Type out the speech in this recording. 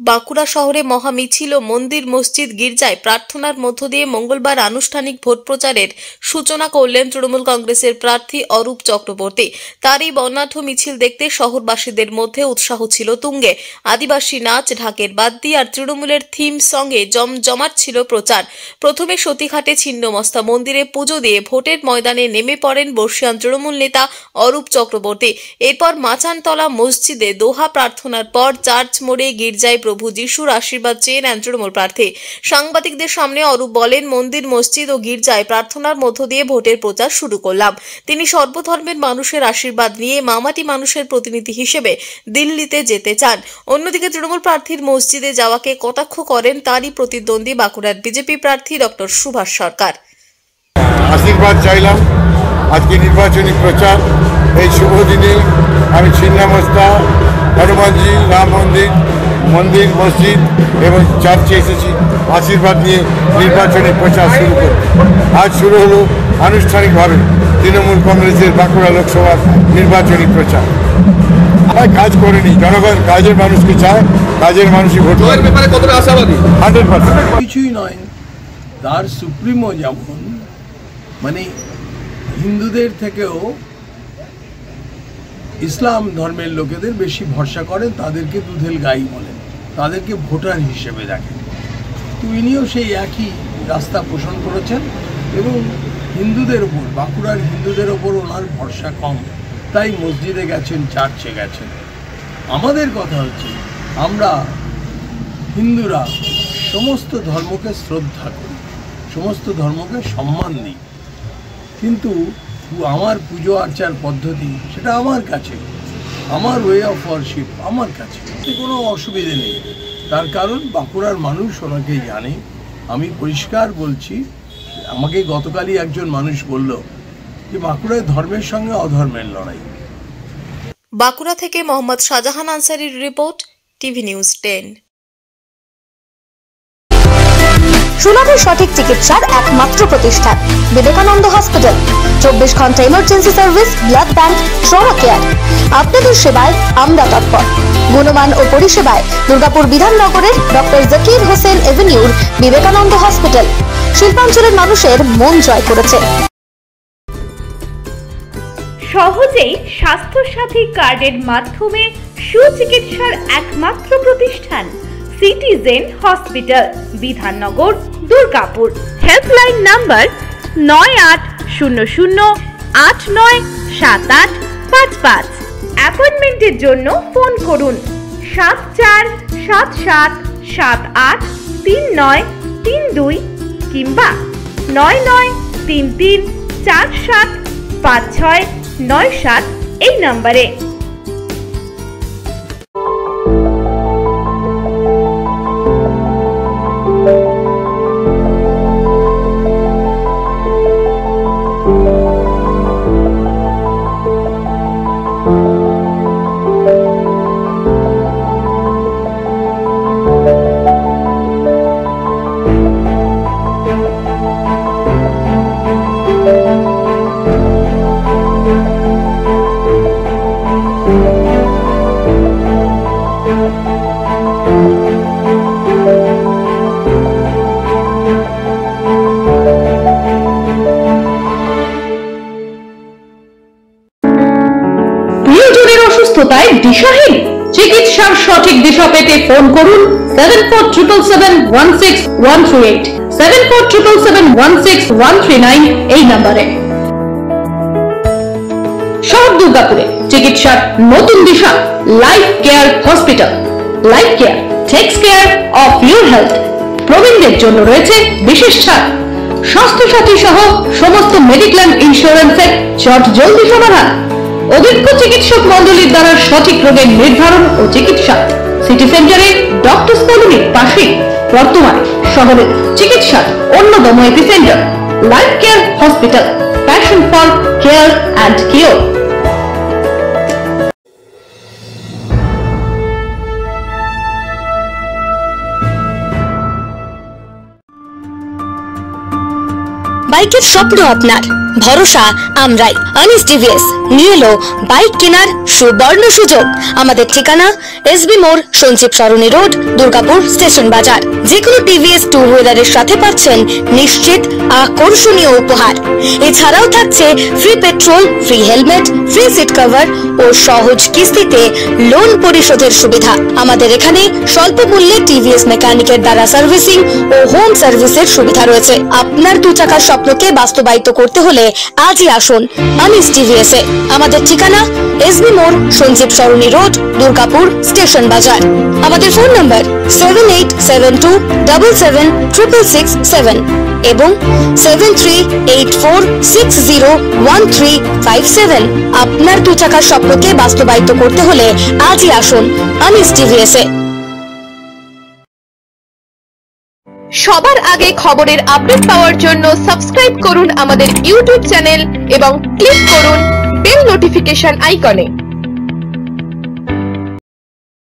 বাঁকুড়া শহরে মহা মিছিল ও মন্দির মসজিদ গির্জায় প্রার্থনার মধ্য দিয়ে মঙ্গলবার আনুষ্ঠানিক ভোট প্রচারের সূচনা করলেন তৃণমূল কংগ্রেসের প্রার্থী অরূপ চক্রবর্তী। তার এই বর্ণাঢ্য মিছিল দেখতে শহরবাসীদের মধ্যে উৎসাহ ছিল তুঙ্গে। আদিবাসী নাচ, ঢাকের বাদ্যি আর তৃণমূলের থিম সঙ্গে জমজমাট ছিল প্রচার। প্রথমে সতীঘাটে ছিন্নমস্তা মন্দিরে পুজো দিয়ে ভোটের ময়দানে নেমে পড়েন বর্ষীয়ান তৃণমূল নেতা অরূপ চক্রবর্তী। এরপর মাচানতলা মসজিদে দোহা প্রার্থনার পর চার্চ মোড়ে গির্জায় প্রভু যিশুর আশীর্বাদ চেয়ে নেন তৃণমূল প্রার্থী। সাংবাদিকদের সামনে অরূপ বলেন, মন্দির মসজিদ ও গির্জায় প্রার্থনার মধ্য দিয়ে ভোটের প্রচার শুরু করলাম। তিনি সর্বধর্মের মানুষের আশীর্বাদ নিয়ে মামাটি মানুষের প্রতিনিধি হিসেবে দিল্লিতে যেতে চান। অন্যদিকে তৃণমূল প্রার্থীর মসজিদে যাওয়াকে কটাক্ষ করেন তারই প্রতিদ্বন্দ্বী বাঁকুড়ার বিজেপি প্রার্থী ডক্টর সুভাষ সরকার। আশীর্বাদ চাইলাম আজকে নির্বাচনী প্রচার। এই শুভ দিনে আমি ছিন্নমস্তা হনুমানজি, রাম মন্দির মসজিদ এবং চার্চে এসেছি আশীর্বাদ নিয়ে নির্বাচনী প্রচার শুরু করব। আজ শুরু হলো আনুষ্ঠানিকভাবে তৃণমূল কংগ্রেসের বাঁকুড়া লোকসভার নির্বাচনী প্রচার। কাজ করেনি, জনগণ কাজের মানুষকে চায়, কাজের মানুষই ভোট করে। 100% কিছুই নয়, তার সুপ্রিমো যেমন মানে হিন্দুদের থেকেও ইসলাম ধর্মের লোকেদের বেশি ভরসা করেন, তাদেরকে দুধেল গাই বলেন, তাদেরকে ভোটার হিসেবে দেখেন। তো ইনিও সেই একই রাস্তা পোষণ করেছেন এবং হিন্দুদের ওপর, বাঁকুড়ার হিন্দুদের ওপর ওনার ভরসা কম, তাই মসজিদে গেছেন, চার্চে গেছেন। আমাদের কথা হচ্ছে, আমরা হিন্দুরা সমস্ত ধর্মকে শ্রদ্ধা করি, সমস্ত ধর্মকে সম্মান দিই, কিন্তু আমার পুজো আর্চার পদ্ধতি সেটা আমার কাছে, আমার ওয়ে অফ ওয়ারশিপ আমার কাছে, কোনো অসুবিধে নেই। তার কারণ বাঁকুড়ার মানুষ ওনাকে জানে। আমি পরিষ্কার বলছি, আমাকে গতকালই একজন মানুষ বলল যে বাঁকুড়ায় ধর্মের সঙ্গে অধর্মের লড়াই। বাঁকুড়া থেকে মোহাম্মদ শাহজাহান আনসারির রিপোর্ট, টিভি নিউজ 10। সুলভে সঠিক চিকিৎসার একমাত্র প্রতিষ্ঠান বিবেকানন্দ হসপিটাল। 24 ঘন্টা emergency service, blood bank, trauma care. আপনাদের সেবায় আমরা তৎপর। গুণমান ও পরিষেবায় দুর্গাপুর বিধাননগরের ডক্টর জাকির হোসেন এভিনিউর বিবেকানন্দ হসপিটাল শিল্পাঞ্চলের মানুষের মন জয় করেছে। সহজেই স্বাস্থ্যসাথী কার্ডের মাধ্যমে সুচিকিৎসার একমাত্র প্রতিষ্ঠান citizen hospital, Bidhannagar, Durgapur. Helpline number 9800897855। অ্যাপয়েন্টমেন্টের জন্য ফোন করুন 7477783932 কিংবা 9933475697 এই নম্বরে। দিশাহীন চিকিৎসার সঠিক দিশা পেতে ফোন করুন 7477716138, 7477716139 এই নম্বরে। শহর দুর্গাপুরে চিকিৎসার নতুন দিশা life care hospital. Life care takes care of your health. প্রবীণদের জন্য রয়েছে বিশেষ ছাড়। স্বাস্থ্যসাথী সহ সমস্ত মেডিক্লেম ইন্স্যুরেন্সের চট জলদি সমাধান। অভিজ্ঞ চিকিৎসক মন্ডলীর দ্বারা সঠিক রোগের নির্ধারণ ও চিকিৎসা। সিটি সেন্টারে ডক্টরস কলোনির পাশে বর্তমানে শহরের চিকিৎসার অন্যতম epicentre life care hospital, passion for care and cure. বাইকের স্বপ্ন আপনার, ভরসা আমরাই। আনিস টিভিএস নিয়ে এলো বাইক কেনার সুবর্ণ সুযোগ। আমাদের ঠিকানা এসবি মোড়, সঞ্জীব সরণি রোড, দুর্গাপুর স্টেশন বাজার। যেকোনো টিভিএস টু হুইলারের সাথে পাচ্ছেন নিশ্চিত আকর্ষণীয় উপহার। এছাড়াও থাকছে free petrol, free helmet, free seat cover ও সহজ কিস্তিতে লোন পরিশোধের সুবিধা। আমাদের এখানে স্বল্প মূল্যে টিভিএস মেকানিকের দ্বারা সার্ভিসিং ও হোম সার্ভিসের সুবিধা রয়েছে। আপনার 2 চাকার স্বপ্নকে বাস্তবায়িত করতে হলে আজই আসুন আনিস টিভিএস এ। আমাদের ঠিকানা এসবি মোড়, সঞ্জীব সরণি রোড, দুর্গাপুর স্টেশন বাজার। আমাদের ফোন নম্বর 7872776667 এবং 7384601357। আপনার 2 চাকার স্বপ্নকে বাস্তবায়িত করতে হলে আজই আসুন আনিস টিভিএস এ। সবার আগে খবরের আপডেট পাওয়ার জন্য সাবস্ক্রাইব করুন আমাদের ইউটিউব চ্যানেল এবং ক্লিক করুন বেল নোটিফিকেশন আইকনে।